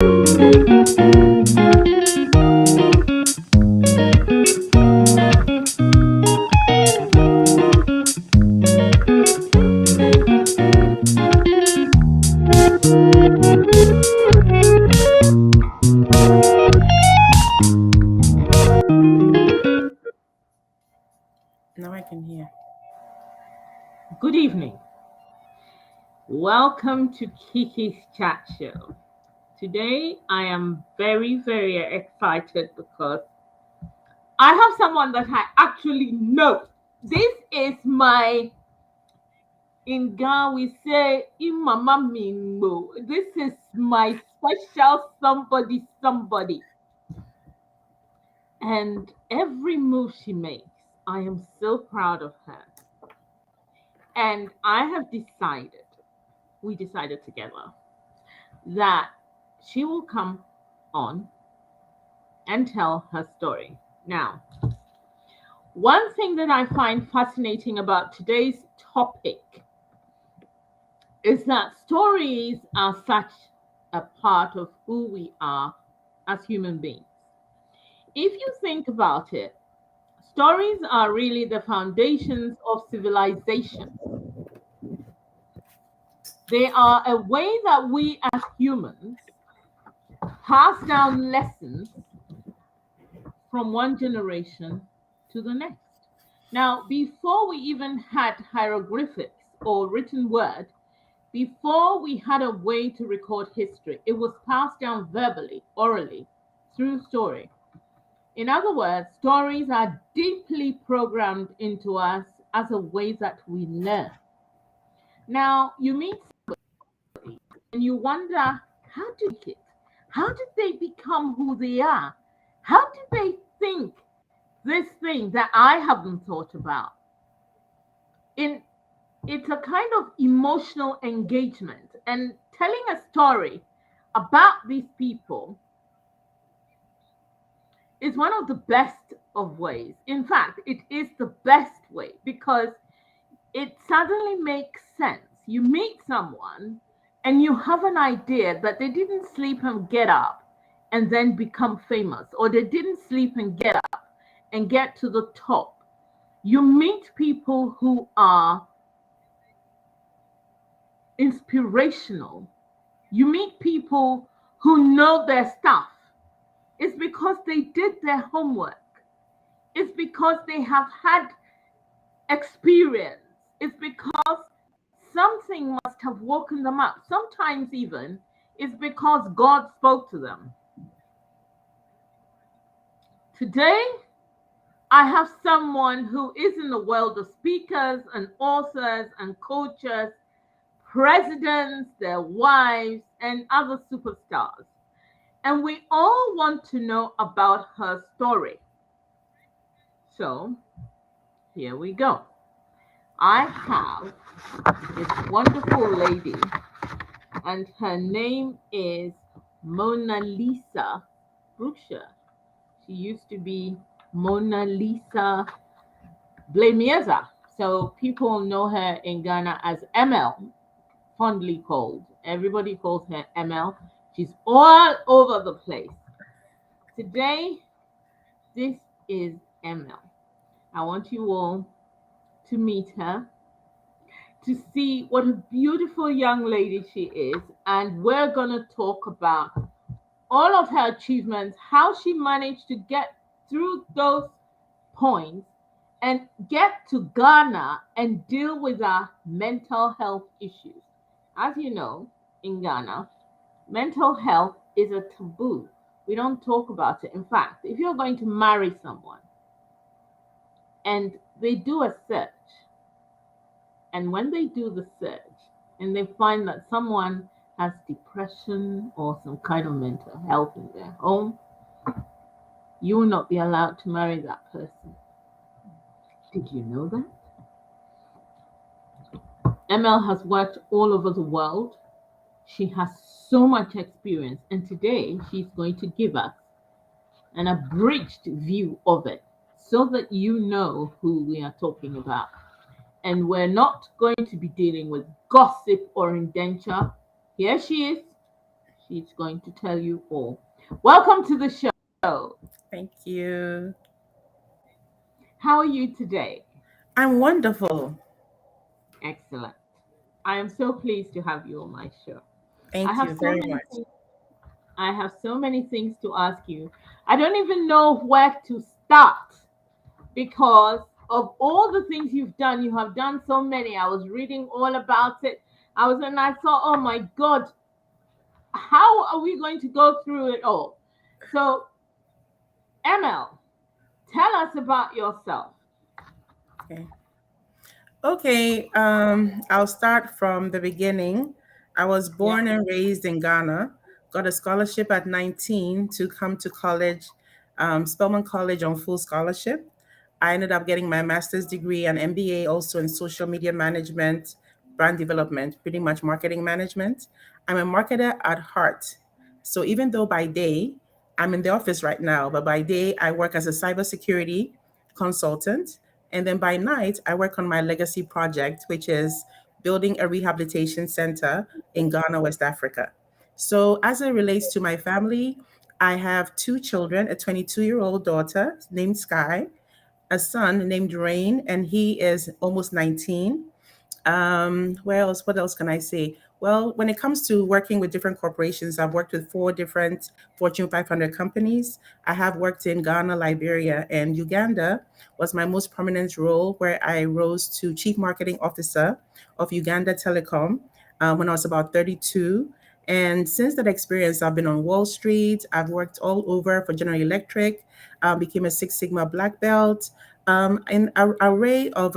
Now I can hear. Good evening. Welcome to KIKI's chat show. Today I am very, very excited because I have someone that I actually know. This is my, in Ghana we say, Imama Mingo. This is my special somebody. And every move she makes, I am so proud of her. And we decided together that she will come on and tell her story. Now, one thing that I find fascinating about today's topic is that stories are such a part of who we are as human beings. If you think about it, stories are really the foundations of civilization. They are a way that we as humans pass down lessons from one generation to the next. Now, before we even had hieroglyphics or written word, before we had a way to record history, it was passed down verbally, orally, through story. In other words, stories are deeply programmed into us as a way that we learn. Now, you meet somebody and you wonder, how did it? How did they become who they are? How did they think this thing that I haven't thought about? It's a kind of emotional engagement, and telling a story about these people is one of the best of ways. In fact, it is the best way because it suddenly makes sense. You meet someone and you have an idea that they didn't sleep and get up and then become famous, or they didn't sleep and get up and get to the top. You meet people who are inspirational. You meet people who know their stuff. It's because they did their homework. It's because they have had experience. It's because something must have woken them up. Sometimes even it's because God spoke to them. Today, I have someone who is in the world of speakers and authors and coaches, presidents, their wives, and other superstars. And we all want to know about her story. So here we go. I have this wonderful lady, and her name is Mona Lisa Brookshire. She used to be Mona Lisa Blay-Miezah. So people know her in Ghana as ML, fondly called. Everybody calls her ML. She's all over the place. Today, this is ML. I want you all to meet her, to see what a beautiful young lady she is. And we're going to talk about all of her achievements, how she managed to get through those points and get to Ghana and deal with our mental health issues. As you know, in Ghana, mental health is a taboo. We don't talk about it. In fact, if you're going to marry someone and they do a search, and when they do the search and they find that someone has depression or some kind of mental health in their home, you will not be allowed to marry that person. Did you know that? ML has worked all over the world. She has so much experience, and today she's going to give us an abridged view of it so that you know who we are talking about. And we're not going to be dealing with gossip or indenture. Here she is. She's going to tell you all. Welcome to the show. Thank you. How are you today? I'm wonderful. Excellent. I am so pleased to have you on my show. I Thank have you so very many much. things. I have so many things to ask you. I don't even know where to start because of all the things you've done. You have done so many. I was reading all about it. And I thought, oh my God, how are we going to go through it all? So, ML, tell us about yourself. Okay. Okay, I'll start from the beginning. I was Yeah. born and raised in Ghana, got a scholarship at 19 to come to college, Spelman College on full scholarship. I ended up getting my master's degree and MBA also in social media management, brand development, pretty much marketing management. I'm a marketer at heart. So even though by day, I'm in the office right now, but by day, I work as a cybersecurity consultant. And then by night, I work on my legacy project, which is building a rehabilitation center in Ghana, West Africa. So, as it relates to my family, I have two children, a 22-year-old daughter named Sky, a son named Rain, and he is almost 19. Where else? What else can I say? Well, when it comes to working with different corporations, I've worked with four different Fortune 500 companies. I have worked in Ghana, Liberia, and Uganda was my most prominent role, where I rose to Chief Marketing Officer of Uganda Telecom when I was about 32. And since that experience, I've been on Wall Street. I've worked all over for General Electric, became a Six Sigma black belt, in an array of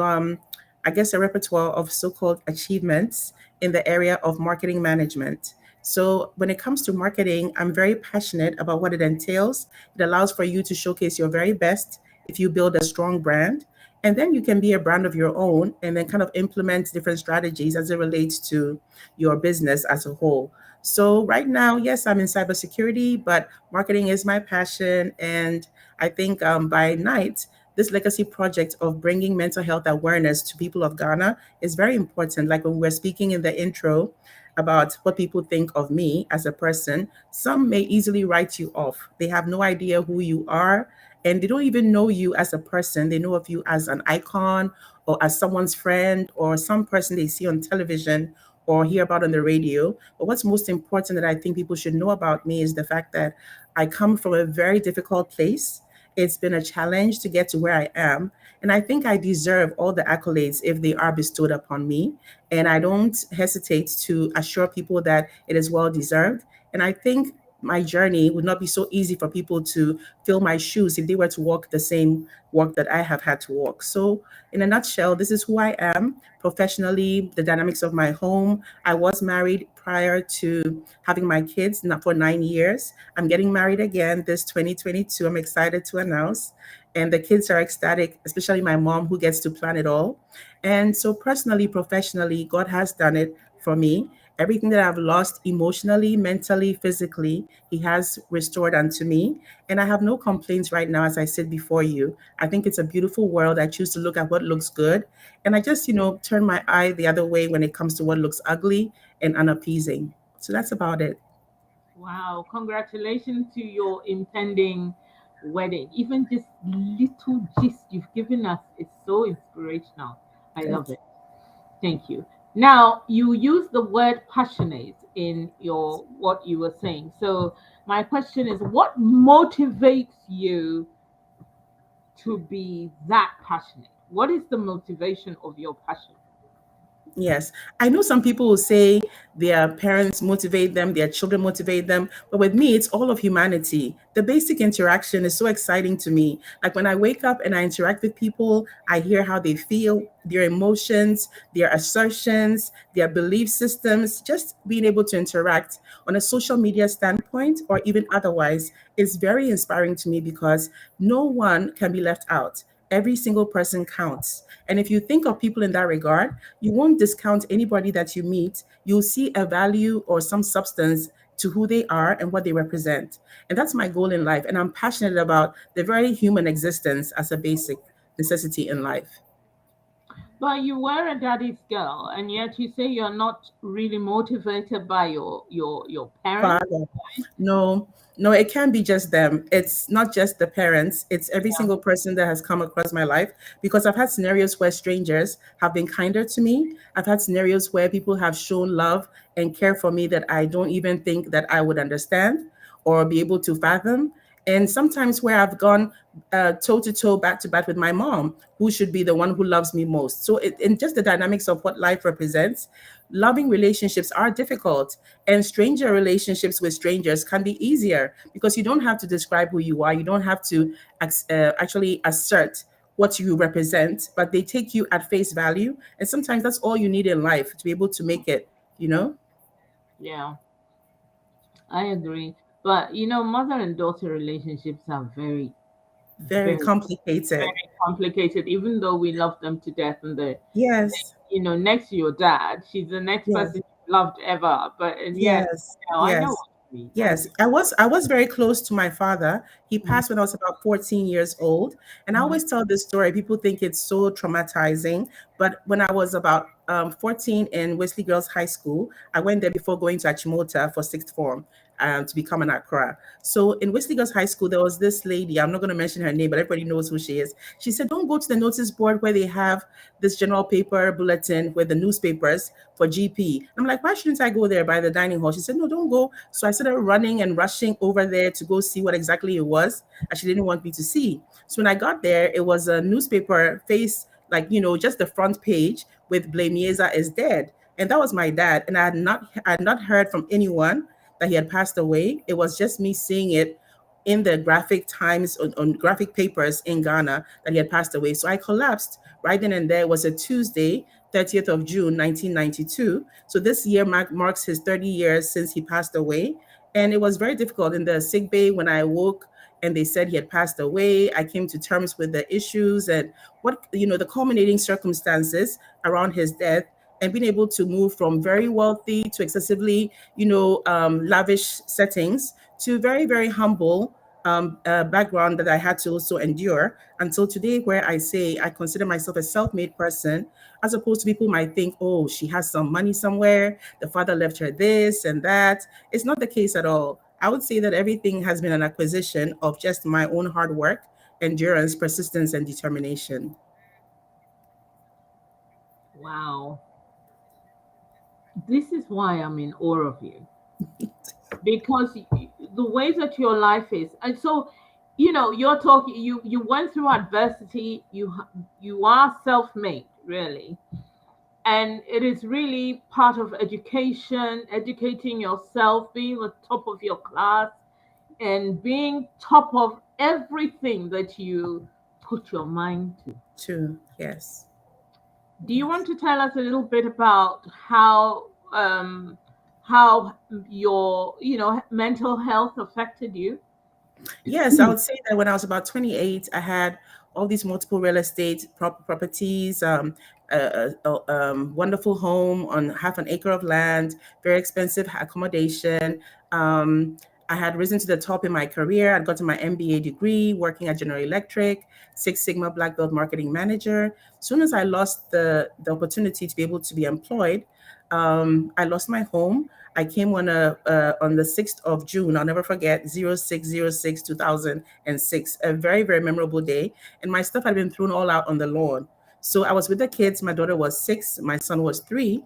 I guess, a repertoire of so called achievements in the area of marketing management. So, when it comes to marketing, I'm very passionate about what it entails. It allows for you to showcase your very best if you build a strong brand. And then you can be a brand of your own and then kind of implement different strategies as it relates to your business as a whole. So, right now, yes, I'm in cybersecurity, but marketing is my passion. And I think by night, this legacy project of bringing mental health awareness to people of Ghana is very important. Like when we were speaking in the intro about what people think of me as a person, some may easily write you off. They have no idea who you are, and they don't even know you as a person. They know of you as an icon or as someone's friend or some person they see on television or hear about on the radio. But what's most important that I think people should know about me is the fact that I come from a very difficult place. It's been a challenge to get to where I am. And I think I deserve all the accolades if they are bestowed upon me. And I don't hesitate to assure people that it is well deserved. And I think my journey would not be so easy for people to fill my shoes if they were to walk the same walk that I have had to walk. So, in a nutshell, this is who I am professionally, the dynamics of my home. I was married prior to having my kids, not for 9 years. I'm getting married again this 2022. I'm excited to announce. And the kids are ecstatic, especially my mom, who gets to plan it all. And so, personally, professionally, God has done it for me. Everything that I've lost emotionally, mentally, physically, He has restored unto me. And I have no complaints right now as I sit before you. I think it's a beautiful world. I choose to look at what looks good. And I just, turn my eye the other way when it comes to what looks ugly and unappeasing. So that's about it. Wow, congratulations to your impending wedding. Even this little gist you've given us is so inspirational. I Thank love it. Thank you. Now, you use the word passionate in your what you were saying. So, my question is what motivates you to be that passionate? What is the motivation of your passion? Yes. I know some people will say their parents motivate them, their children motivate them. But with me, it's all of humanity. The basic interaction is so exciting to me. Like when I wake up and I interact with people, I hear how they feel, their emotions, their assertions, their belief systems. Just being able to interact on a social media standpoint or even otherwise is very inspiring to me because no one can be left out. Every single person counts. And if you think of people in that regard, you won't discount anybody that you meet. You'll see a value or some substance to who they are and what they represent. And that's my goal in life. And I'm passionate about the very human existence as a basic necessity in life. But you were a daddy's girl, and yet you say you're not really motivated by your parents. Father. No, no, it can't be just them. It's not just the parents, it's every Yeah. single person that has come across my life, because I've had scenarios where strangers have been kinder to me. I've had scenarios where people have shown love and care for me that I don't even think that I would understand or be able to fathom. And sometimes where I've gone toe to toe, back to back with my mom, who should be the one who loves me most. So, in just the dynamics of what life represents, loving relationships are difficult, and stranger relationships with strangers can be easier because you don't have to describe who you are. You don't have to actually assert what you represent, but they take you at face value. And sometimes that's all you need in life to be able to make it, you know? Yeah, I agree. But mother and daughter relationships are very, Very very, complicated. very complicated. Even though we love them to death, and Yes, next to your dad, she's the next yes. person you've loved ever. But and yet, Yes, I know yes, what you mean. I yes. do. I was very close to my father. He Mhm. passed when I was about 14 years old. And I Mhm. always tell this story. People think it's so traumatizing. But when I was about 14 in Wesley Girls High School, I went there before going to Achimota for sixth form to become an Accra. So in Wesley Girls High School, there was this lady. I'm not going to mention her name, but everybody knows who she is. She said, "Don't go to the notice board where they have this general paper bulletin with the newspapers for GP." I'm like, "Why shouldn't I go there by the dining hall?" She said, "No, don't go." So I started running and rushing over there to go see what exactly it was that she didn't want me to see. So when I got there, it was a newspaper face, like, just the front page with Blay-Miezah is dead. And that was my dad. And I had not heard from anyone that he had passed away. It was just me seeing it in the graphic times on graphic papers in Ghana that he had passed away. So I collapsed right then and there. It was a Tuesday, 30th of June, 1992. So this year marks his 30 years since he passed away. And it was very difficult in the sick bay when I awoke and they said he had passed away. I came to terms with the issues and the culminating circumstances around his death, and being able to move from very wealthy to excessively, lavish settings to very, very humble background that I had to also endure until today, where I say I consider myself a self made person, as opposed to people might think, oh, she has some money somewhere, the father left her this and that. It's not the case at all. I would say that everything has been an acquisition of just my own hard work, endurance, persistence, and determination. Wow, this is why I'm in awe of you, because the way that your life is, and so you're talking. You went through adversity. You are self-made, really. And it is really part of education, educating yourself, being the top of your class, and being top of everything that you put your mind to. True. Yes. Do you Yes. want to tell us a little bit about how your mental health affected you? Yes, I would say that when I was about 28, I had all these multiple real estate properties, a wonderful home on half an acre of land, very expensive accommodation. Um, I had risen to the top in my career. I'd gotten my MBA degree, working at General Electric, Six Sigma Black Belt Marketing Manager. Soon as I lost the opportunity to be able to be employed, I lost my home. I came on the 6th of June. I'll never forget, 06/06/2006, a very, very memorable day. And my stuff had been thrown all out on the lawn. So I was with the kids. My daughter was 6, my son was 3.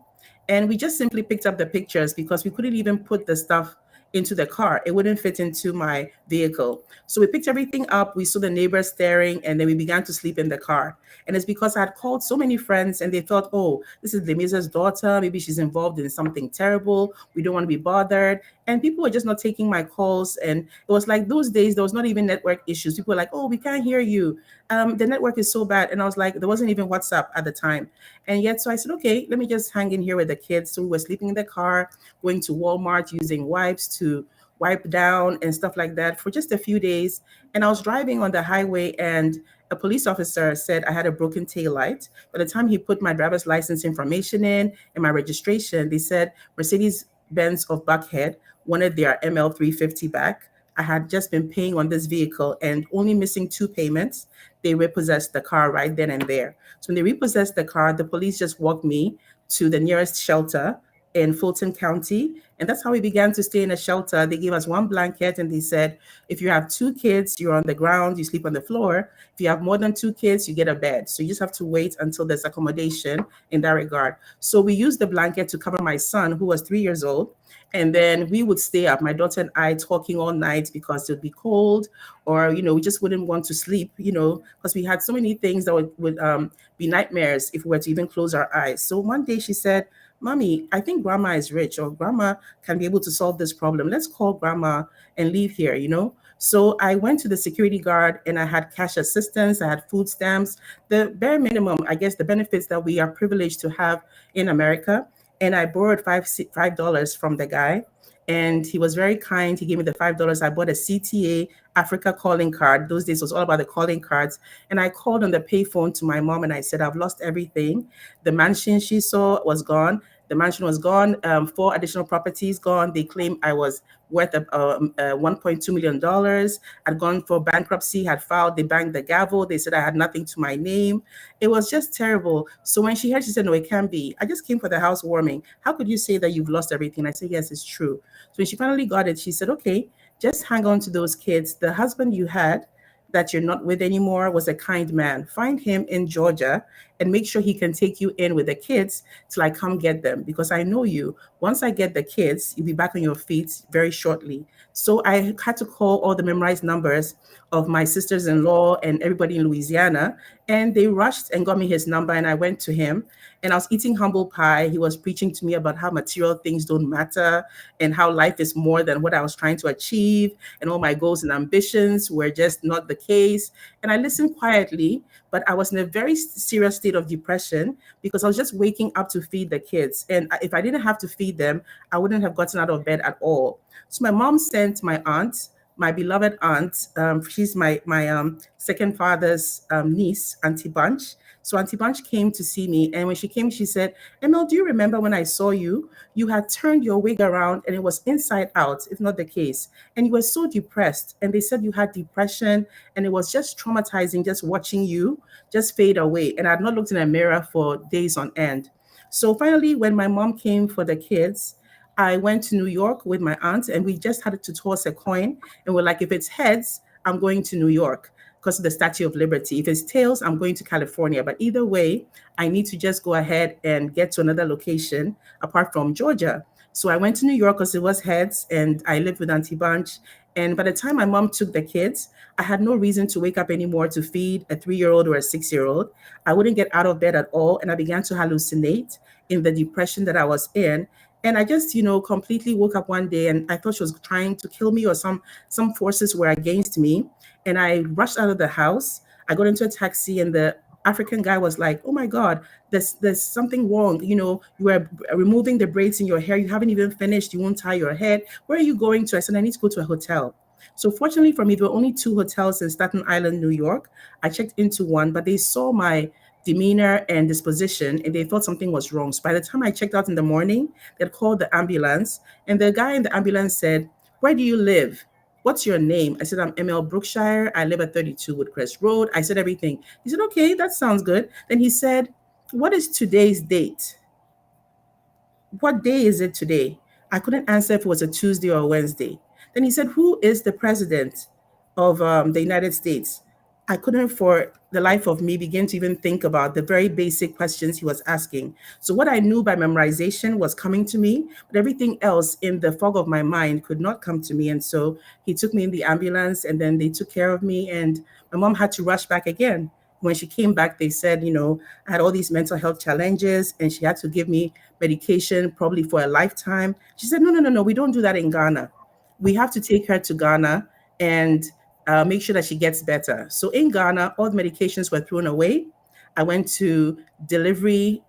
And we just simply picked up the pictures because we couldn't even put the stuff into the car. It wouldn't fit into my vehicle. So we picked everything up. We saw the neighbors staring, and then we began to sleep in the car. And it's because I had called so many friends and they thought, oh, this is Blay-Miezah's daughter. Maybe she's involved in something terrible. We don't want to be bothered. And people were just not taking my calls. And it was like those days, there was not even network issues. People were like, oh, we can't hear you. The network is so bad. And I was like, there wasn't even WhatsApp at the time. And yet, so I said, okay, let me just hang in here with the kids. So we were sleeping in the car, going to Walmart, using wipes to wipe down and stuff like that for just a few days. And I was driving on the highway, and a police officer said I had a broken tail light. By the time he put my driver's license information in and my registration, they said Mercedes Benz of Buckhead wanted their ML350 back. I had just been paying on this vehicle and only missing 2 payments. They repossessed the car right then and there. So when they repossessed the car, the police just walked me to the nearest shelter in Fulton County. And that's how we began to stay in a shelter. They gave us one blanket and they said, if you have 2 kids, you're on the ground, you sleep on the floor. If you have more than 2 kids, you get a bed. So you just have to wait until there's accommodation in that regard. So we used the blanket to cover my son, who was 3 years old. And then we would stay up, my daughter and I, talking all night because it would be cold, or, we just wouldn't want to sleep, because we had so many things that would be nightmares if we were to even close our eyes. So one day she said, Mommy, I think grandma is rich, or grandma can be able to solve this problem. Let's call grandma and leave here. So I went to the security guard and I had cash assistance, I had food stamps, the bare minimum, I guess, the benefits that we are privileged to have in America. And I borrowed $5 from the guy. And he was very kind. He gave me the $5. I bought a CTA Africa calling card. Those days it was all about the calling cards. And I called on the payphone to my mom and I said, I've lost everything. The mansion she saw was gone. The mansion was gone. 4 additional properties gone. They claimed I was worth $1.2 million. I'd gone for bankruptcy, had filed, they banged the gavel. They said I had nothing to my name. It was just terrible. So when she heard, she said, no, it can't be. I just came for the housewarming. How could you say that you've lost everything? I said, yes, it's true. So when she finally got it, she said, okay, just hang on to those kids. The husband you had that you're not with anymore was a kind man. Find him in Georgia and make sure he can take you in with the kids till I come get them, because I know you. Once I get the kids, you'll be back on your feet very shortly. So I had to call all the memorized numbers of my sisters-in-law and everybody in Louisiana, and they rushed and got me his number, and I went to him. And I was eating humble pie. He was preaching to me about how material things don't matter and how life is more than what I was trying to achieve, and all my goals and ambitions were just not the case. And I listened quietly, but I was in a very serious state of depression because I was just waking up to feed the kids. And if I didn't have to feed them, I wouldn't have gotten out of bed at all. So my mom sent my aunt, my beloved aunt, she's my second father's niece, Auntie Bunch. So Auntie Bunch came to see me, and when she came, she said, Emil, do you remember when I saw you? You had turned your wig around and it was inside out, if not the case. And you were so depressed. And they said you had depression, and it was just traumatizing just watching you just fade away. And I had not looked in a mirror for days on end. So finally, when my mom came for the kids, I went to New York with my aunt, and we just had to toss a coin. And we're like, if it's heads, I'm going to New York because of the Statue of Liberty. If it's tails, I'm going to California. But either way, I need to just go ahead and get to another location apart from Georgia. So I went to New York because it was heads, and I lived with Auntie Bunch. And by the time my mom took the kids, I had no reason to wake up anymore to feed a 3-year-old or a 6-year-old. I wouldn't get out of bed at all. And I began to hallucinate in the depression that I was in. And I just, completely woke up one day and I thought she was trying to kill me, or some forces were against me. And I rushed out of the house. I got into a taxi, and the African guy was like, oh my God, there's something wrong. You are removing the braids in your hair. You haven't even finished. You won't tie your head. Where are you going to? I said, I need to go to a hotel. So fortunately for me, there were only 2 hotels in Staten Island, New York. I checked into one, but they saw my demeanor and disposition, and they thought something was wrong. So by the time I checked out in the morning, they had called the ambulance, and the guy in the ambulance said, where do you live? What's your name? I said, I'm ML Brookshire. I live at 32 Woodcrest Road. I said everything. He said, okay, that sounds good. Then he said, what is today's date? What day is it today? I couldn't answer if it was a Tuesday or a Wednesday. Then he said, who is the president of the United States? I couldn't for the life of me begin to even think about the very basic questions he was asking. So what I knew by memorization was coming to me, but everything else in the fog of my mind could not come to me. And so he took me in the ambulance, and then they took care of me, and my mom had to rush back again. When she came back, they said, I had all these mental health challenges, and she had to give me medication probably for a lifetime. She said, no, we don't do that in Ghana. We have to take her to Ghana and make sure that she gets better. So in Ghana, all the medications were thrown away. I went to delivery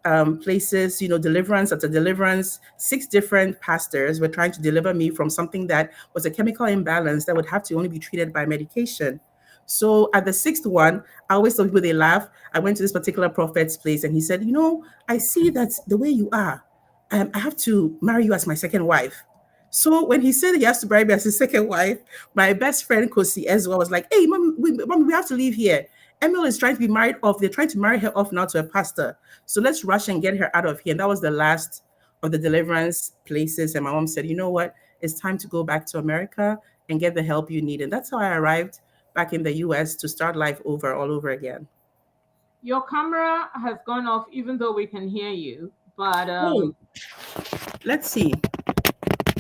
places, deliverance after deliverance. 6 different pastors were trying to deliver me from something that was a chemical imbalance that would have to only be treated by medication. So at the 6th one, I always tell people, they laugh. I went to this particular prophet's place, and he said, I see that the way you are, I have to marry you as my second wife. So when he said he has to marry me as his second wife, my best friend Kosi Ezra was like, "Hey, mom, we have to leave here. Emil is trying to be married off. They're trying to marry her off now to a pastor. So let's rush and get her out of here." And that was the last of the deliverance places. And my mom said, "You know what? It's time to go back to America and get the help you need." And that's how I arrived back in the US to start life over all over again. Your camera has gone off, even though we can hear you. But Oh, let's see.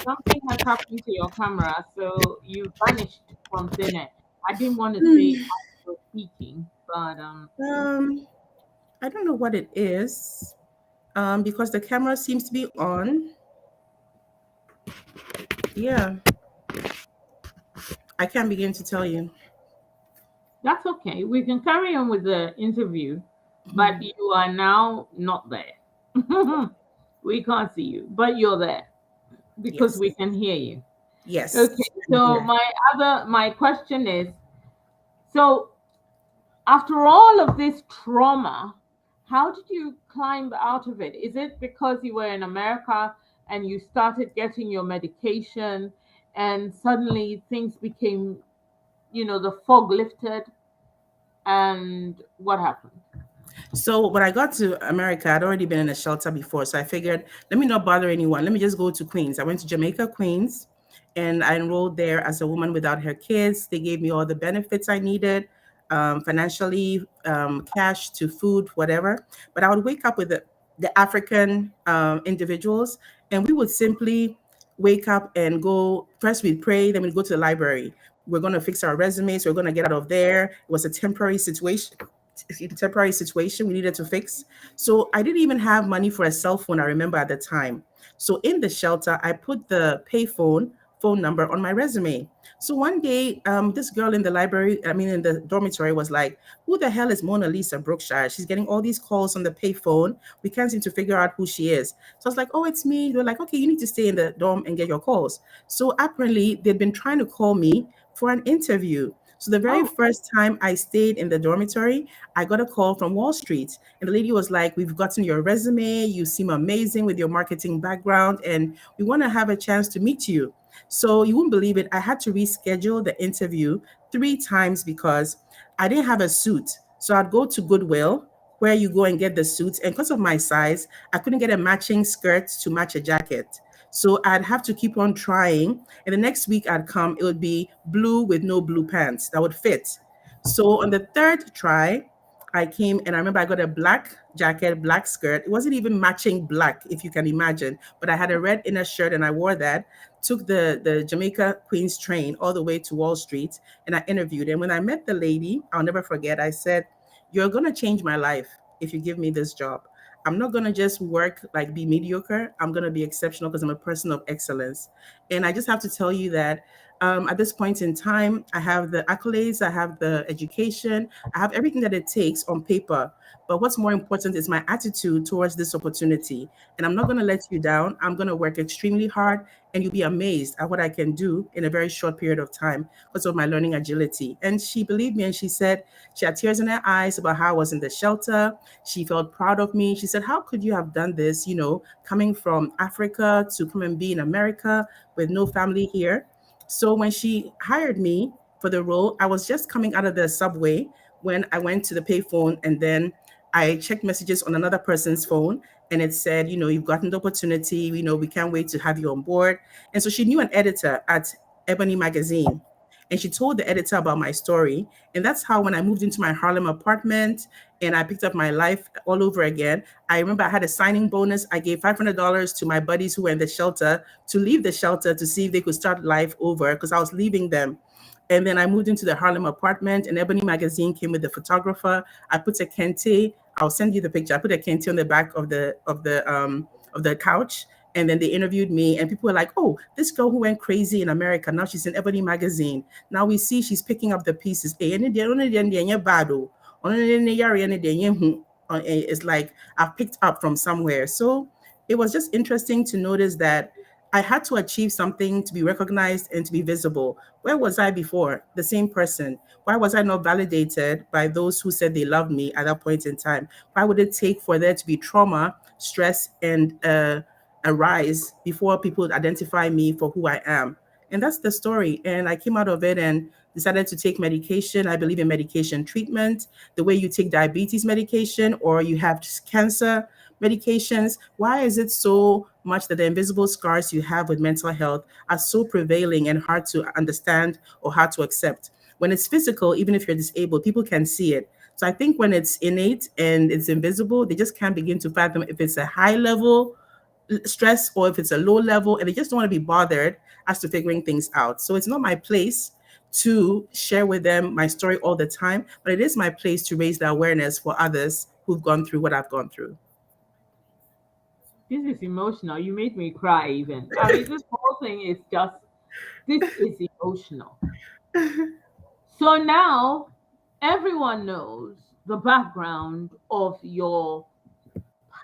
something has happened to your camera, so you vanished from thin air. I didn't want to say I was speaking, but Um, I don't know what it is. Because the camera seems to be on. Yeah, I can't begin to tell you. that's okay. We can carry on with the interview, but you are now not there. We can't see you, but you're there because Yes, we can hear you. yes, Okay, I'm so here. my question is, so after all of this trauma, how did you climb out of it? Is it because you were in America and you started getting your medication and suddenly things became, the fog lifted, and what happened? So when I got to America, I'd already been in a shelter before. So I figured, let me not bother anyone. Let me just go to Queens. I went to Jamaica, Queens, and I enrolled there as a woman without her kids. They gave me all the benefits I needed, financially, cash to food, whatever. But I would wake up with the African individuals, and we would simply wake up and go. First, we'd pray, then we'd go to the library. We're going to fix our resumes. We're going to get out of there. It was a temporary situation we needed to fix. So I didn't even have money for a cell phone, I remember at the time. So in the shelter, I put the payphone phone number on my resume. So one day, this girl in the library, I mean, in the dormitory was like, "Who the hell is Mona Lisa Brookshire? She's getting all these calls on the payphone. We can't seem to figure out who she is." So I was like, "Oh, it's me." They're like, "Okay, you need to stay in the dorm and get your calls." So apparently, they'd been trying to call me for an interview. So the very Oh, first time I stayed in the dormitory, I got a call from Wall Street, and the lady was like, "We've gotten your resume. You seem amazing with your marketing background, and we want to have a chance to meet you." So you won't believe it. I had to reschedule the interview 3 times because I didn't have a suit. So I'd go to Goodwill, where you go and get the suits. And because of my size, I couldn't get a matching skirt to match a jacket. So I'd have to keep on trying. And the next week I'd come, it would be blue with no blue pants that would fit. So on the third try, I came and I remember I got a black jacket, black skirt. It wasn't even matching black, if you can imagine, but I had a red inner shirt and I wore that. Took the Jamaica Queens train all the way to Wall Street and I interviewed. And when I met the lady, I'll never forget, I said, "You're going to change my life if you give me this job. I'm not going to just work like be mediocre. I'm going to be exceptional because I'm a person of excellence." And I just have to tell you that at this point in time, I have the accolades, I have the education, I have everything that it takes on paper. But what's more important is my attitude towards this opportunity. And I'm not going to let you down. I'm going to work extremely hard, and you'll be amazed at what I can do in a very short period of time because of my learning agility. And she believed me, and she said she had tears in her eyes about how I was in the shelter. She felt proud of me. She said, "How could you have done this, coming from Africa to come and be in America with no family here?" So when she hired me for the role, I was just coming out of the subway when I went to the payphone, and then I checked messages on another person's phone, and it said, "You've gotten the opportunity, we can't wait to have you on board." And so she knew an editor at Ebony Magazine. And she told the editor about my story. And that's how, when I moved into my Harlem apartment and I picked up my life all over again, I remember I had a signing bonus. I gave $500 to my buddies who were in the shelter to leave the shelter to see if they could start life over because I was leaving them. And then I moved into the Harlem apartment, and Ebony Magazine came with the photographer. I put a kente. I'll send you the picture. I put a kente on the back of the couch, and then they interviewed me, and people were like, "Oh, this girl who went crazy in America, now she's in Ebony Magazine. Now we see she's picking up the pieces." It's like I've picked up from somewhere. So it was just interesting to notice that I had to achieve something to be recognized and to be visible. Where was I before? The same person. Why was I not validated by those who said they loved me at that point in time? Why would it take for there to be trauma, stress, and arise before people identify me for who I am. And that's the story. And I came out of it and decided to take medication. I believe in medication treatment, the way you take diabetes medication or you have cancer medications. Why is it so much that the invisible scars you have with mental health are so prevailing and hard to understand or hard to accept? When it's physical, even if you're disabled, people can see it. So I think when it's innate and it's invisible, they just can't begin to fathom if it's a high level stress or if it's a low level, and they just don't want to be bothered as to figuring things out. So it's not my place to share with them my story all the time, but it is my place to raise the awareness for others who've gone through what I've gone through. This is emotional. You made me cry even. I mean, this whole thing is just, this is emotional. So now everyone knows the background of your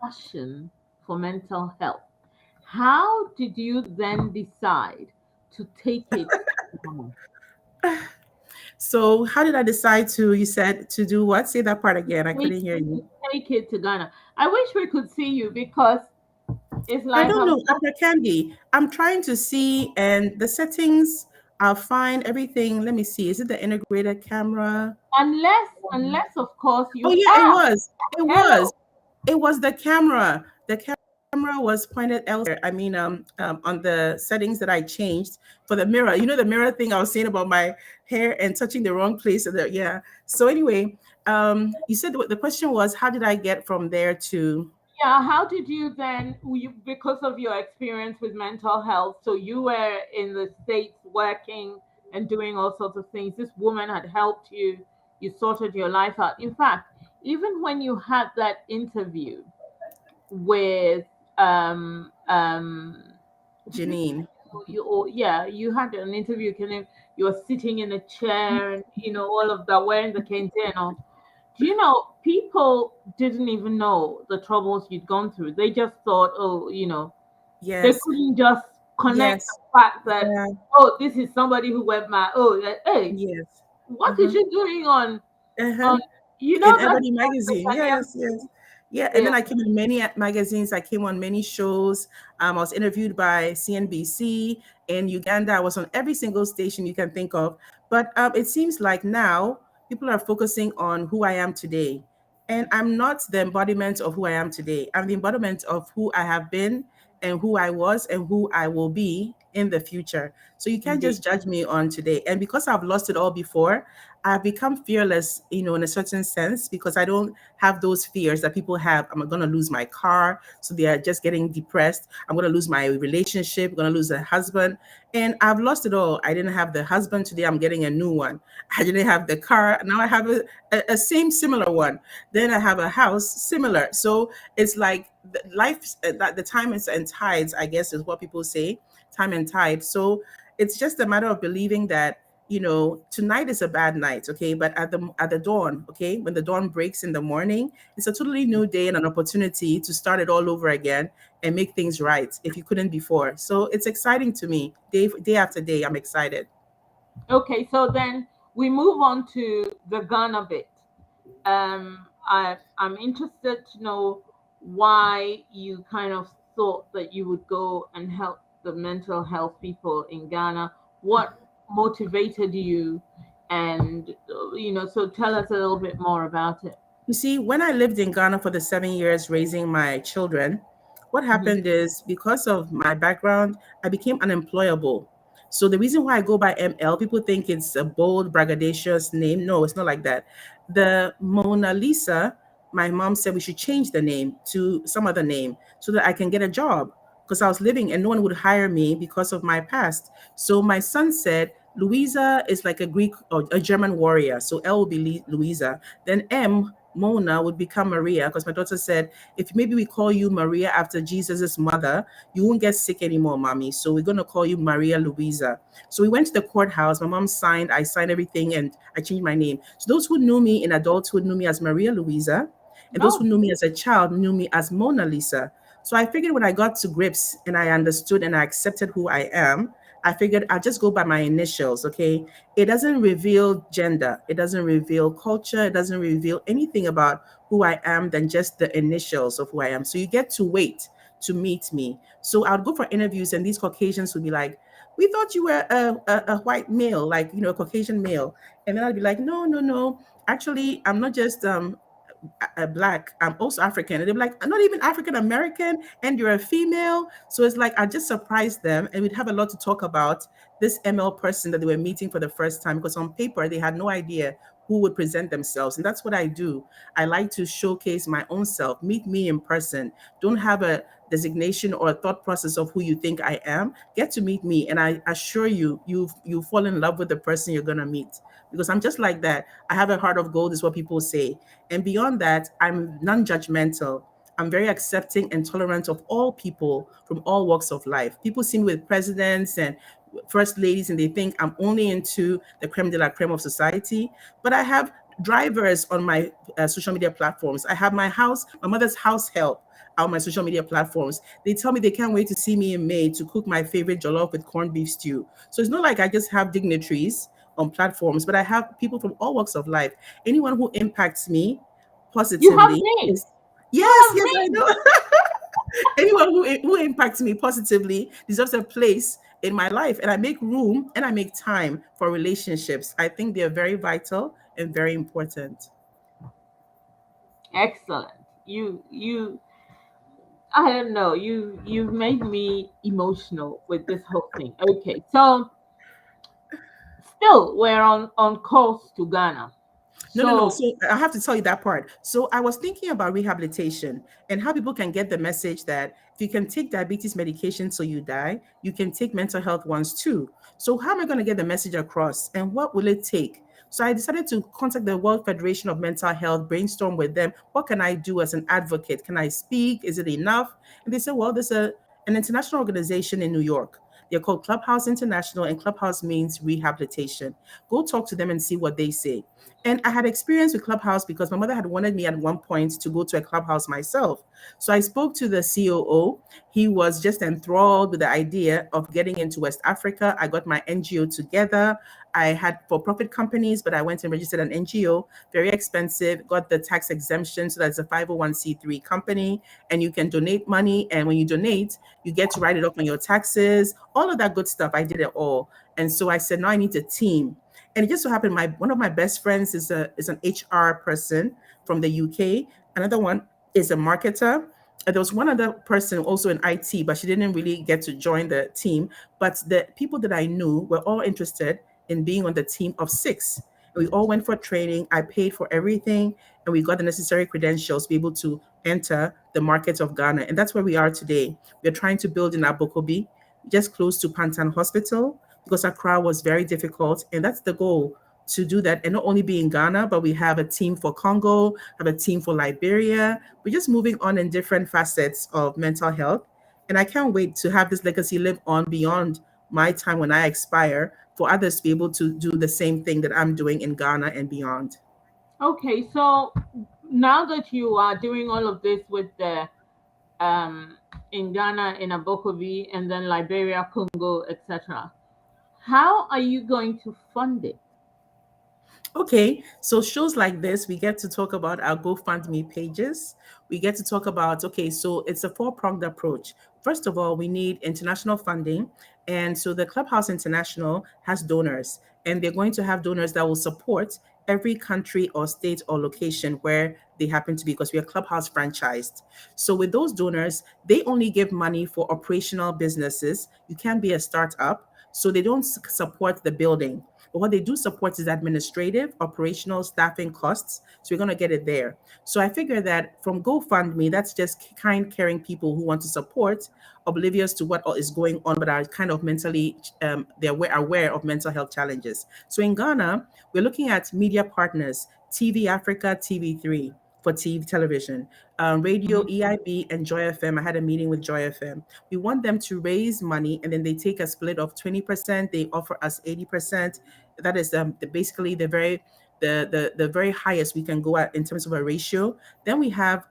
passion for mental health. How did you then decide to take it on? So how did I decide to, you said, to do what? Say that part again. I couldn't hear you. Take it to Ghana. I wish we could see you because it's I like don't I'm know, Upper Candy. I'm trying to see, and the settings are fine. Everything. Let me see. Is it the integrated camera? unless of course Oh you yeah, it are. was. It Hello. was. It was the camera. The camera was pointed elsewhere. I mean, on the settings that I changed for the mirror. You know, the mirror thing I was saying about my hair and touching the wrong place. Yeah. So anyway, you said the question was, how did I get from there to? Yeah, how did you then, because of your experience with mental health, so you were in the States working and doing all sorts of things. This woman had helped you, you sorted your life out. In fact, even when you had that interview with, did you Janine. yeah, you had an interview, kind of, you were sitting in a chair and, all of that, wearing the kente and all. Do you know, people didn't even know the troubles you'd gone through. They just thought, oh, they Yes. couldn't just connect the Yes. fact that, Yeah. oh, this is somebody who went mad. Oh, hey, Yes. what is Uh-huh. she doing Uh-huh. on, In that Ebony magazine. Yes, yes. Yeah, and yeah. then I came in many magazines. I came on many shows. I was interviewed by CNBC in Uganda. I was on every single station you can think of. But it seems like now people are focusing on who I am today. And I'm not the embodiment of who I am today. I'm the embodiment of who I have been and who I was and who I will be in the future. So you can't Indeed. just judge me on today. And because I've lost it all before, I've become fearless, in a certain sense, because I don't have those fears that people have. I'm going to lose my car. So they are just getting depressed. I'm going to lose my relationship. I'm going to lose a husband. And I've lost it all. I didn't have the husband. Today I'm getting a new one. I didn't have the car. Now I have a same similar one. Then I have a house similar. So it's like life, that the time is and tides, I guess is what people say, time and tide. So it's just a matter of believing that tonight is a bad night, okay, but at the dawn, okay, when the dawn breaks in the morning, it's a totally new day and an opportunity to start it all over again and make things right if you couldn't before. So it's exciting to me. Day after day, I'm excited. Okay, so then we move on to the Ghana bit. I'm interested to know why you kind of thought that you would go and help the mental health people in Ghana. What motivated you? And, so tell us a little bit more about it. You see, when I lived in Ghana for the 7 years raising my children, what Mhm. happened is because of my background, I became unemployable. So the reason why I go by ML, people think it's a bold, braggadocious name. No, it's not like that. The Mona Lisa, my mom said we should change the name to some other name so that I can get a job because I was living and no one would hire me because of my past. So my son said, Louisa is like a Greek or a German warrior. So L will be Louisa. Then M, Mona, would become Maria because my daughter said, if maybe we call you Maria after Jesus's mother, you won't get sick anymore, mommy. So we're going to call you Maria Louisa. So we went to the courthouse. My mom signed, I signed everything, and I changed my name. So those who knew me in adulthood knew me as Maria Louisa, and those who Oh, knew me as a child knew me as Mona Lisa. So I figured when I got to grips and I understood and I accepted who I am, I figured I'll just go by my initials, okay? It doesn't reveal gender, it doesn't reveal culture, it doesn't reveal anything about who I am than just the initials of who I am. So you get to wait to meet me. So I would go for interviews, and these Caucasians would be like, "We thought you were a white male, like, a Caucasian male." And then I'd be like, "No, no, no. Actually, I'm not just black. I'm also African." And they're like, "I'm not even African American, and you're a female." So it's like I just surprised them, and we'd have a lot to talk about this ML person that they were meeting for the first time, because on paper they had no idea who would present themselves. And that's what I do. I like to showcase my own self. Meet me in person. Don't have a designation or a thought process of who you think I am. Get to meet me, and I assure you, you fall in love with the person you're gonna meet, because I'm just like that. I have a heart of gold, is what people say. And beyond that, I'm non-judgmental. I'm very accepting and tolerant of all people from all walks of life. People see me with presidents and first ladies, and they think I'm only into the creme de la creme of society. But I have drivers on my social media platforms. I have my mother's house help on my social media platforms. They tell me they can't wait to see me in May to cook my favorite jollof with corned beef stew. So it's not like I just have dignitaries on platforms, but I have people from all walks of life. Anyone who impacts me You have positively me. is, You yes, have yes, I me. know. Anyone who impacts me positively deserves a place in my life, and I make room and I make time for relationships. I think they're very vital and very important. Excellent. You I don't know. You've made me emotional with this whole thing. Okay, so still we're on course to Ghana. No, no, no. So So I have to tell you that part. So I was thinking about rehabilitation and how people can get the message that if you can take diabetes medication till you die, you can take mental health ones too. So how am I going to get the message across, and what will it take? So I decided to contact the World Federation of Mental Health, brainstorm with them. What can I do as an advocate? Can I speak? Is it enough? And they said, well, there's an international organization in New York. They're called Clubhouse International, and Clubhouse means rehabilitation. Go talk to them and see what they say. And I had experience with Clubhouse because my mother had wanted me at one point to go to a Clubhouse myself. So I spoke to the COO. He was just enthralled with the idea of getting into West Africa. I got my NGO together. I had for profit companies, but I went and registered an NGO, very expensive, got the tax exemption. So that's a 501c3 company, and you can donate money. And when you donate, you get to write it off on your taxes, all of that good stuff. I did it all. And so I said, now I need a team. And it just so happened one of my best friends is an HR person from the UK. Another one is a marketer. And there was one other person also in IT, but she didn't really get to join the team. But the people that I knew were all interested in being on the team of six. We all went for training. I paid for everything, and we got the necessary credentials to be able to enter the market of Ghana. And that's where we are today. We're trying to build in Abokobi, just close to Pantan Hospital, because Accra was very difficult. And that's the goal, to do that. And not only be in Ghana, but we have a team for Congo, have a team for Liberia. We're just moving on in different facets of mental health. And I can't wait to have this legacy live on beyond my time when I expire, for others to be able to do the same thing that I'm doing in Ghana and beyond. okay, so now that you are doing all of this with the um in Ghana, in Abokovi, and then Liberia, Congo, etc., how are you going to fund it? Okay, so shows like this, we get to talk about our GoFundMe pages. We get to talk about, okay, so it's a four-pronged approach. First of all, we need international funding. And so the Clubhouse International has donors, and they're going to have donors that will support every country or state or location where they happen to be, because we are Clubhouse franchised. So with those donors, they only give money for operational businesses. You can't be a startup. So they don't support the building. But what they do support is administrative, operational, staffing costs. So we're going to get it there. So I figure that from GoFundMe, that's just kind, caring people who want to support, oblivious to what is going on, but are kind of mentally, they're aware of mental health challenges. So in Ghana, we're looking at media partners, TV Africa, TV3 for TV television, radio, Mhm. EIB, and Joy FM. I had a meeting with Joy FM. We want them to raise money, and then they take a split of 20%. They offer us 80%. That is basically the very the very highest we can go at in terms of a ratio. Then we have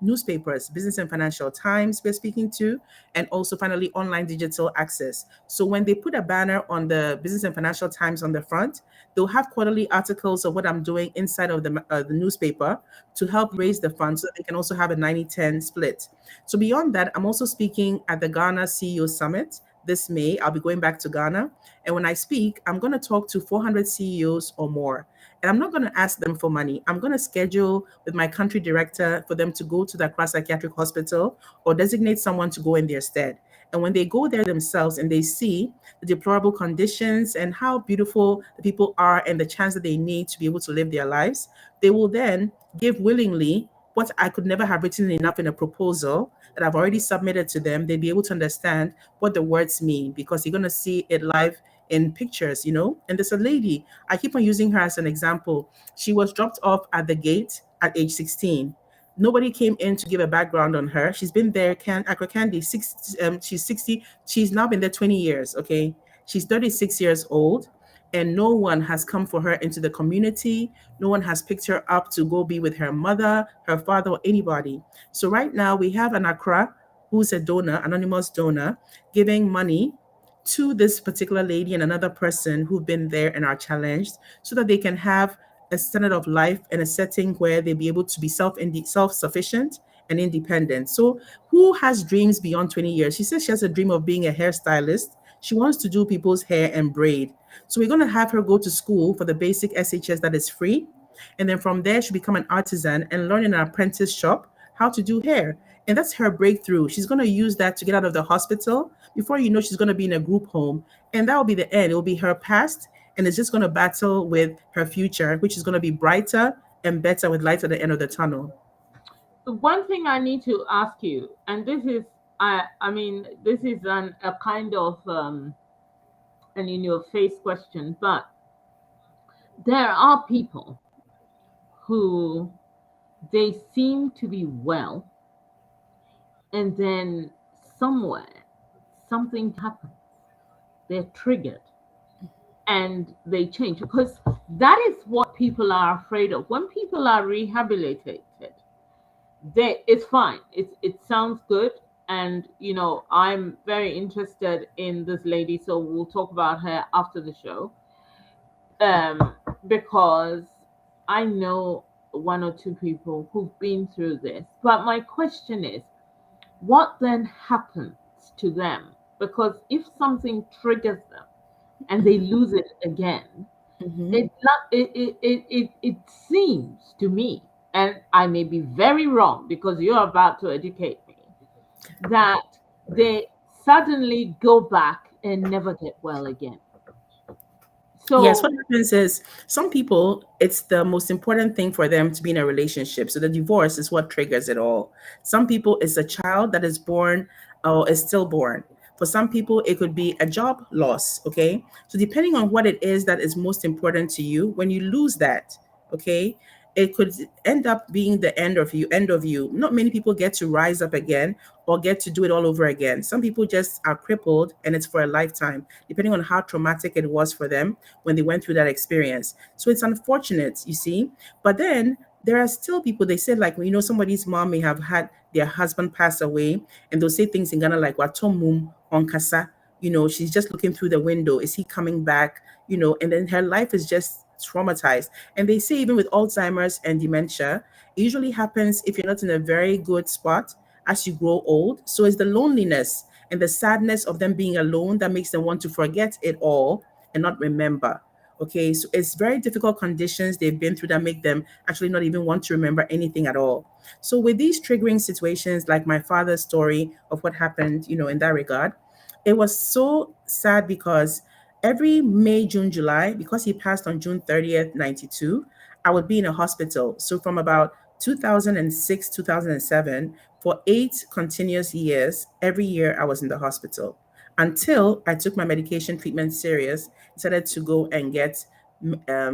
newspapers, Business and Financial Times we're speaking to, and also finally online digital access. So when they put a banner on the Business and Financial Times on the front, they'll have quarterly articles of what I'm doing inside of the newspaper to help raise the funds so that they can also have a 90-10 split. So beyond that, I'm also speaking at the Ghana CEO Summit this May. I'll be going back to Ghana. And when I speak, I'm going to talk to 400 CEOs or more. And I'm not going to ask them for money. I'm going to schedule with my country director for them to go to the Accra Psychiatric Hospital or designate someone to go in their stead. And when they go there themselves and they see the deplorable conditions and how beautiful the people are and the chance that they need to be able to live their lives, they will then give willingly what I could never have written enough in a proposal that I've already submitted to them. They'll be able to understand what the words mean because you're going to see it live in pictures, And there's a lady, I keep on using her as an example. She was dropped off at the gate at age 16. Nobody came in to give a background on her. She's been there, Accra Candy, she's 60. She's now been there 20 years, okay? She's 36 years old, and no one has come for her into the community. No one has picked her up to go be with her mother, her father, or anybody. So right now we have an Accra who's a donor, anonymous donor, giving money to this particular lady and another person who've been there and are challenged so that they can have a standard of life and a setting where they'll be able to be self-sufficient and independent. So who has dreams beyond 20 years? She says she has a dream of being a hairstylist. She wants to do people's hair and braid. So we're going to have her go to school for the basic SHS that is free. And then from there, she'll become an artisan and learn in an apprentice shop how to do hair. And that's her breakthrough. She's going to use that to get out of the hospital. Before you know, she's going to be in a group home. And that will be the end. It will be her past. And it's just going to battle with her future, which is going to be brighter and better with light at the end of the tunnel. One thing I need to ask you, and this is, this is a kind of an in your face question, but there are people who they seem to be well, and then somewhere something happens, they're triggered and they change, because that is what people are afraid of. When people are rehabilitated, it's fine, it sounds good, and I'm very interested in this lady, so we'll talk about her after the show, because I know one or two people who've been through this. But my question is, what then happens to them? Because if something triggers them and they lose it again, it seems to me, and I may be very wrong because you're about to educate me, that they suddenly go back and never get well again. So yes, what happens is some people, it's the most important thing for them to be in a relationship. So the divorce is what triggers it all. Some people, it's a child that is born or is stillborn. For some people, it could be a job loss. Okay. So depending on what it is that is most important to you, when you lose that, okay, it could end up being the end of you. Not many people get to rise up again or get to do it all over again. Some people just are crippled and it's for a lifetime, depending on how traumatic it was for them when they went through that experience. So it's unfortunate, you see. But then there are still people, they say, like, somebody's mom may have had their husband pass away, and they'll say things in Ghana like, Watomum on Kasa, she's just looking through the window. Is he coming back? And then her life is just traumatized. And they say even with Alzheimer's and dementia, it usually happens if you're not in a very good spot as you grow old. So it's the loneliness and the sadness of them being alone that makes them want to forget it all and not remember. Okay, so it's very difficult conditions they've been through that make them actually not even want to remember anything at all. So with these triggering situations, like my father's story of what happened, in that regard, it was so sad because every May, June, July, because he passed on June 30th, 92, I would be in a hospital. So from about 2006, 2007, for 8 continuous years, every year I was in the hospital until I took my medication treatment serious, decided to go and get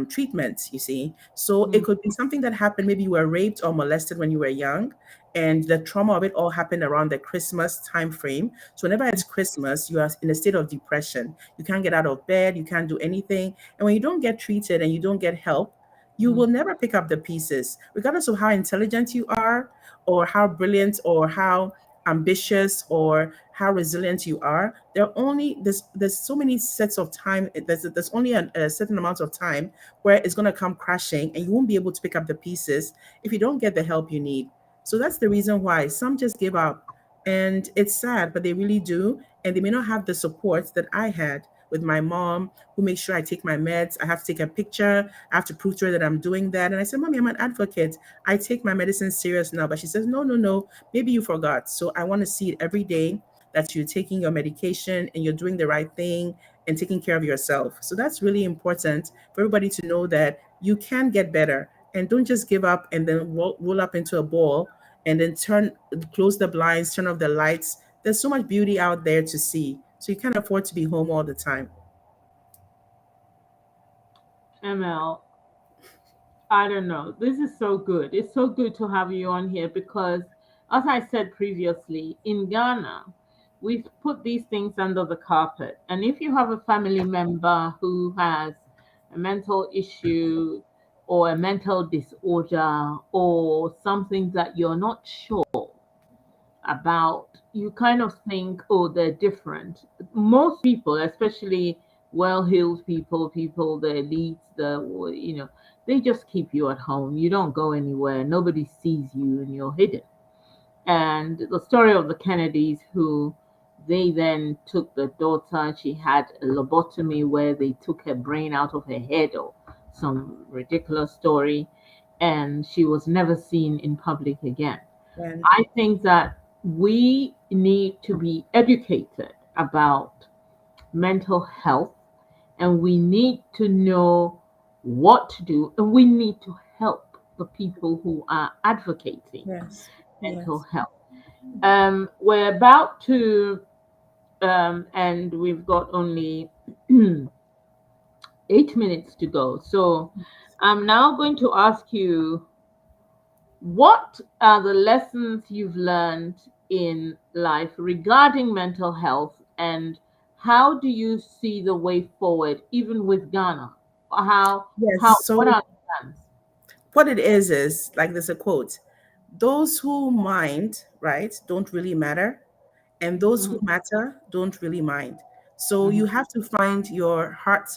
treatment, you see. So it could be something that happened. Maybe you were raped or molested when you were young, and the trauma of it all happened around the Christmas time frame. So whenever it's Christmas, you are in a state of depression. You can't get out of bed, you can't do anything. And when you don't get treated and you don't get help, you will never pick up the pieces, regardless of how intelligent you are, or how brilliant, or how ambitious, or how resilient you are. There are only there's so many sets of time. There's only a certain amount of time where it's going to come crashing, and you won't be able to pick up the pieces if you don't get the help you need. So that's the reason why some just give up, and it's sad, but they really do, and they may not have the support that I had with my mom, who makes sure I take my meds. I have to take a picture. I have to prove to her that I'm doing that. And I said, Mommy, I'm an advocate. I take my medicine serious now. But she says, no, no, no. Maybe you forgot. So I want to see it every day that you're taking your medication and you're doing the right thing and taking care of yourself. So that's really important for everybody to know that you can get better, and don't just give up and then roll up into a ball and then close the blinds, turn off the lights. There's so much beauty out there to see. So you can't afford to be home all the time. ML, I don't know. This is so good. It's so good to have you on here because, as I said previously, in Ghana, we've put these things under the carpet. And if you have a family member who has a mental issue or a mental disorder or something that you're not sure about, you kind of think, oh, they're different. Most people, especially well-heeled people, the elites, they just keep you at home. You don't go anywhere. Nobody sees you, and you're hidden. And the story of the Kennedys, who they then took the daughter, she had a lobotomy where they took her brain out of her head, or some ridiculous story, and she was never seen in public again. And I think that we need to be educated about mental health, and we need to know what to do, and we need to help the people who are advocating yes, mental yes, health. We're about to and we've got only 8 minutes to go. So I'm now going to ask you, what are the lessons you've learned in life regarding mental health, and how do you see the way forward, even with Ghana? How, yes. what So are the plans? what it is like there's a quote: those who mind, right, don't really matter, and those who Mhm, matter don't really mind. So you mhm, have to find your heart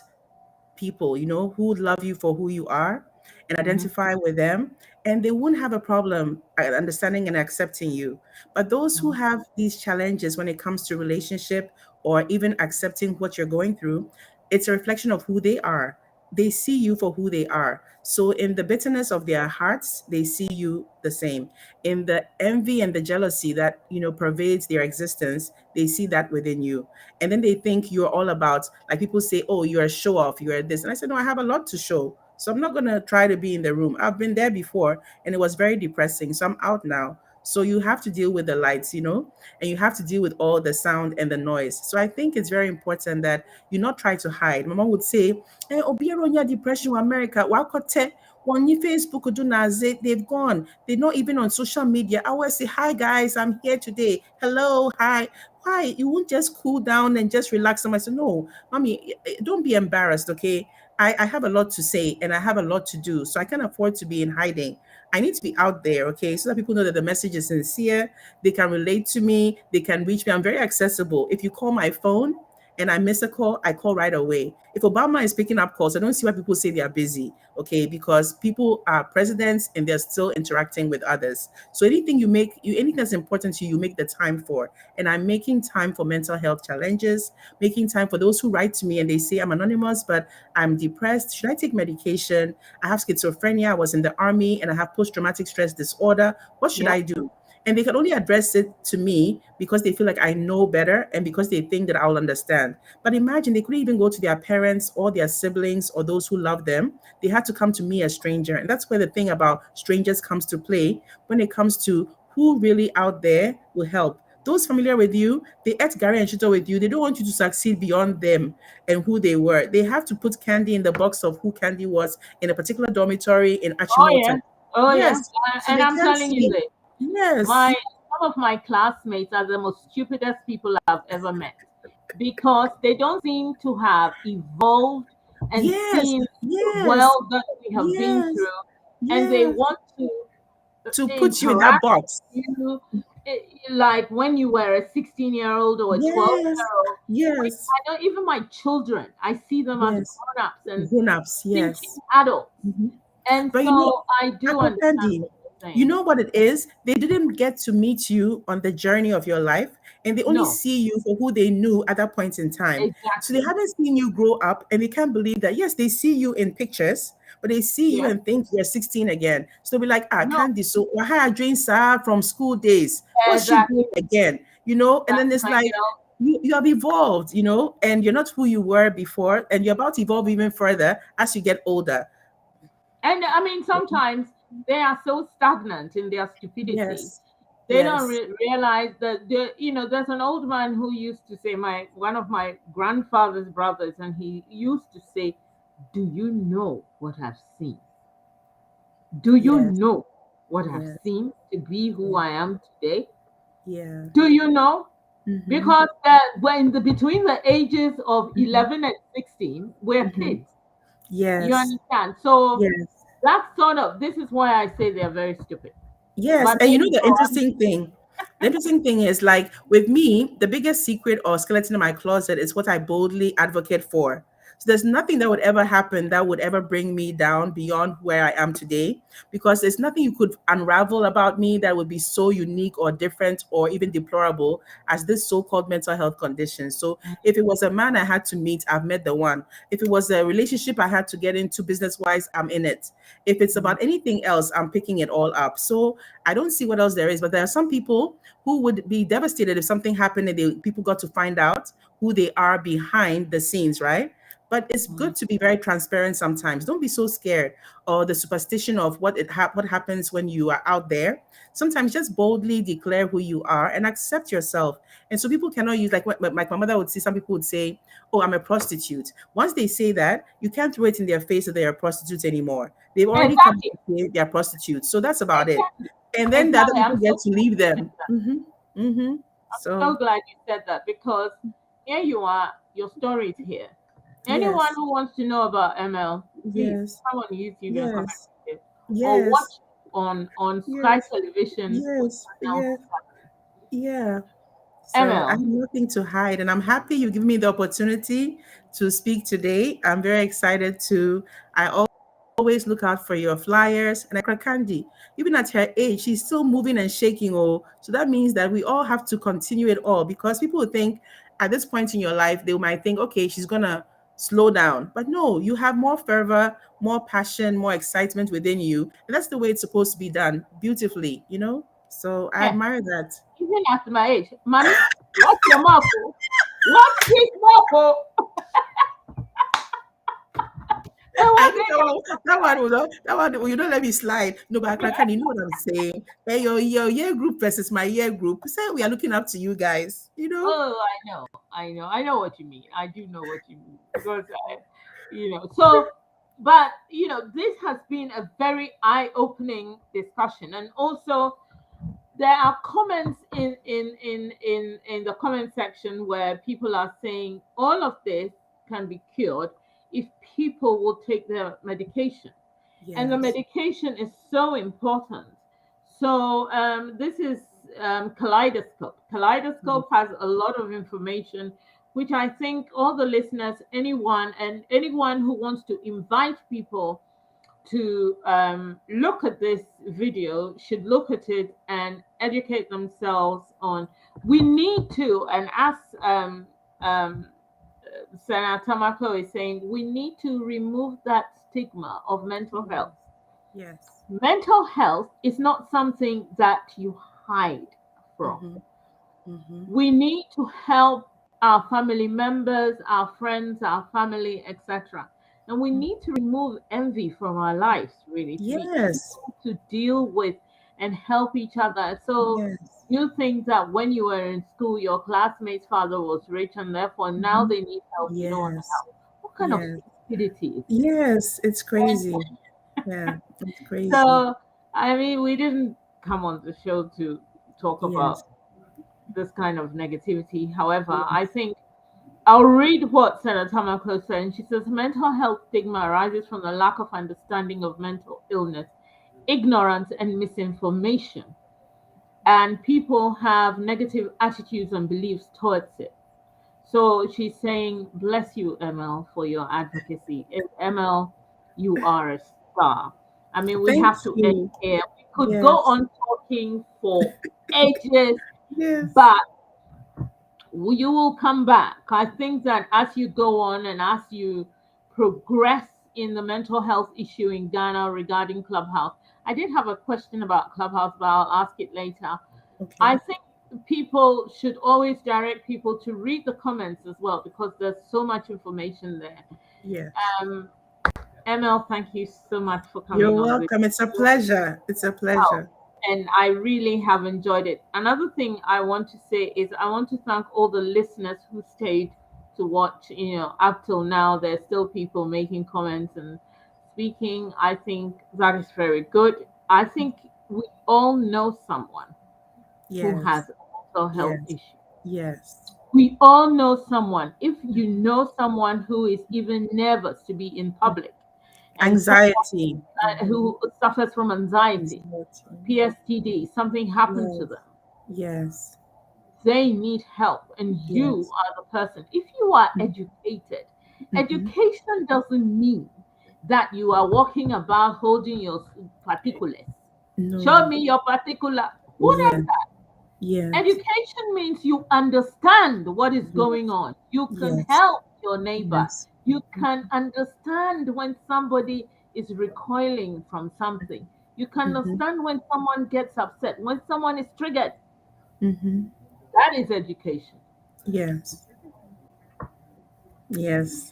people, who love you for who you are, and mhm, identify with them, and they won't have a problem understanding and accepting you. But those who mhm. have these challenges when it comes to relationship, or even accepting what you're going through, it's a reflection of who they are. They see you for who they are. So in the bitterness of their hearts, they see you the same. In the envy and the jealousy that pervades their existence, they see that within you. And then they think you're all about, like people say, oh, you're a show off, you're this. And I said, no, I have a lot to show. So I'm not going to try to be in the room. I've been there before, and it was very depressing. So I'm out now. So you have to deal with the lights, and you have to deal with all the sound and the noise. So I think it's very important that you not try to hide. My mom would say, Obiero nya depression in America, wakote, on your Facebook, do naze, they've gone. They're not even on social media. I always say, hi guys, I'm here today. Hello, hi. Why? You won't just cool down and just relax. Somebody say, no, mommy, don't be embarrassed, okay? I have a lot to say, and I have a lot to do. So I can't afford to be in hiding. I need to be out there, okay? So that people know that the message is sincere. They can relate to me. They can reach me. I'm very accessible. If you call my phone and I miss a call, I call right away. If Obama is picking up calls, I don't see why people say they are busy, okay? Because people are presidents and they're still interacting with others. So anything that's important to you, you make the time for. And I'm making time for mental health challenges, making time for those who write to me and they say, I'm anonymous, but I'm depressed. Should I take medication? I have schizophrenia. I was in the army and I have post traumatic stress disorder. What should Yeah. I do? And they can only address it to me because they feel like I know better and because they think that I'll understand. But imagine they couldn't even go to their parents or their siblings or those who love them. They had to come to me, a stranger. And that's where the thing about strangers comes to play when it comes to who really out there will help. Those familiar with you, they ate Gary and Chito with you. They don't want you to succeed beyond them and who they were. They have to put Candy in the box of who Candy was in a particular dormitory in Oh yeah. Achimota. Oh yeah. Yes. So And they I'm can't telling you see. this. Yes. My Some of my classmates are the most stupidest people I've ever met because they don't seem to have evolved and Yes. seen the Yes. world that we have been Yes. through, and they Yes. want To put you in that interact box. with you like when you were a 16-year-old or a Yes. 12-year-old. Yes. I know even my children, I see them as Yes. grown-ups and Grown-ups. thinking Yes. adults. Mhm. And But so I do Uncle understand Candy, what you're you saying. know what it is? They didn't get to meet you on the journey of your life, and they only No, see you for who they knew at that point in time. So they exactly. haven't seen you grow up, and they can't believe that. Yes, they see you in pictures, but they see you Yeah. and think you're 16 again. So they'll be like, ah, No, Candy, so why dream Sarah from school days? What's she exactly. doing again? And then That's it's my like, girl. you have evolved, and you're not who you were before, and you're about to evolve even further as you get older. And I mean, sometimes they are so stagnant in their stupidity. Yes, They don't yes. realize that there's an old man who used to say, my one of my grandfather's brothers, and he used to say, "Do you know what I've seen? Do you Yes, know what I've yes, seen to be who yeah, I am today? yeah. Do you know?" Mm-hmm, Because when between the ages of mm-hmm, 11 and 16, we're mm-hmm. kids. You Yes, understand? So yes, that's this is why I say they're very stupid. yes. But And there you go. the interesting thing is, like, with me, the biggest secret or skeleton in my closet is what I boldly advocate for. So there's nothing that would ever happen that would ever bring me down beyond where I am today, because there's nothing you could unravel about me that would be so unique or different or even deplorable as this so-called mental health condition. So if it was a man I had to meet, I've met the one. If it was a relationship I had to get into business-wise, I'm in it. If it's Mhm. about anything else, I'm picking it all up. So I don't see what else there is. But there are some people who would be devastated if something happened and people got to find out who they are behind the scenes, right? But it's Mhm. good to be very transparent sometimes. Don't be so scared, or the superstition of what happens when you are out there. Sometimes just boldly declare who you are and accept yourself. And so people cannot use, like my mother would say, some people would say, "Oh, I'm a prostitute." Once they say that, you can't throw it in their face that they are prostitutes anymore. They've already come Exactly. to say they're prostitutes. So that's about it. Exactly. And then the other Exactly. people I'm get so to glad leave you said them. that. So So glad you said that because here you are, your story is here. Anyone yes, who wants to know about ML, please yes, come on YouTube and comment yes, it, or yes, watch on Sky yes, Television yes, channel yes, yeah. So I have ML. nothing to hide, and I'm happy you give me the opportunity to speak today. I'm very excited to. I always look out for your flyers. And like Candy, even at her age, she's still moving and shaking. Oh, so that means that we all have to continue it all, because people would think at this point in your life, they might think, okay, she's gonna slow down. But no, you have more fervor, more passion, more excitement within you. And that's the way it's supposed to be done beautifully. So I Yeah, admire that. even at my age, mommy, watch your mouth. Oh. Watch this mouth. Oh. And I what think they that one will you don't let me slide. No, but can you know what I'm saying? Hey, your year group versus my year group. Say we are looking up to you guys. Oh, I know what you mean. I do know what you mean because So, but this has been a very eye-opening discussion, and also there are comments in the comment section where people are saying all of this can be cured if people will take their medication, and the Yes. medication is so important. So this is Kaleidoscope. Mm. Kaleidoscope has a lot of information, which I think all the listeners, anyone who wants to invite people to look at this video should look at it and educate themselves on. We need to, and as um, Senator Tamako is saying, we need to remove that stigma of mental Yeah. health. Yes. Mental health is not something that you hide from. Mm-hmm. Mm-hmm. We need to help our family members, our friends, our family, etc. And we need to remove envy from our lives, really, to be Yes. able to deal with and help each other. So Yes. you think that when you were in school, your classmate's father was rich and therefore now Mm-hmm. they need help, you don't want to Yes. help. What kind of Yes. stupidity is this? Yes. It's crazy. Yeah. It's crazy. So, I mean, we didn't come on the show to talk Yes. about this kind of negativity. However, I Yes. think I'll read what Senator Tamako said. And she says mental health stigma arises from the lack of understanding of mental illness, ignorance, and misinformation. And people have negative attitudes and beliefs towards it. So she's saying, bless you, ML, for your advocacy. ML, you are a star. I mean, we Thank have to end you. here. We could go Yes. on talking for ages, Yes. but you will come back. I think that as you go on and as you progress in the mental health issue in Ghana regarding Clubhouse, I did have a question about Clubhouse, but I'll ask it later. I Okay. think people should always direct people to read the comments as well because there's so much information there. Yes. Um, ML, thank you so much for You're coming on with welcome. It's a pleasure. It's a wow. pleasure. And I really have enjoyed it. Another thing I want to say is I want to thank all the listeners who stayed to watch, up till now. There's still people making comments and speaking. I think that is very good. I think we all know someone who has Yes. a mental health Yes. issue. Yes. We all know someone. If you know someone who is even nervous to be in public and someone Anxiety. who suffers from anxiety, Anxiety. PSTD, something happened to Yes. them, Yes. they need help, and you Yes. are the person. If you are educated, Mm-hmm. education doesn't mean that you are walking about holding your particulars. Show No. me your particular. Who does Yes. that? Yes. Education means you understand what is Yes. going on. You can Yes. help your neighbor. Yes. You can understand when somebody is recoiling from something. You can Mm-hmm. understand when someone gets upset, when someone is triggered. Mm-hmm. That is education. Yes. Yes.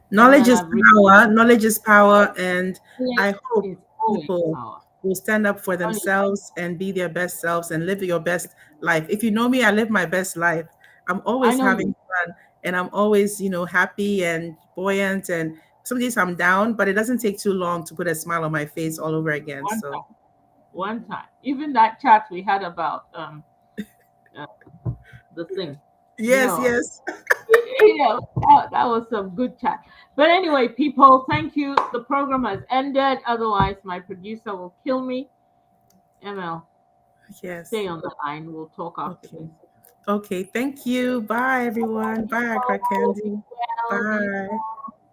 And I Knowledge is have really power. Knowledge is power. And I hope is always people power. will stand up for Knowledge. themselves and be their best selves and live your best life. If you know me, I live my best life. I'm I always know having you. fun and I'm always, happy and buoyant. And some days I'm down, but it doesn't take too long to put a smile on my face all over again. One So, time. One time. Even that chat we had about uh, the thing. You yes, know, yes. that was some good chat. But anyway, people, thank you. The program has ended. Otherwise, my producer will kill me. ML, Yes. stay on the line. We'll talk after Okay. this. Okay. Thank you. Bye, everyone. Bye, Crack Well, be Candy. well. Be Bye.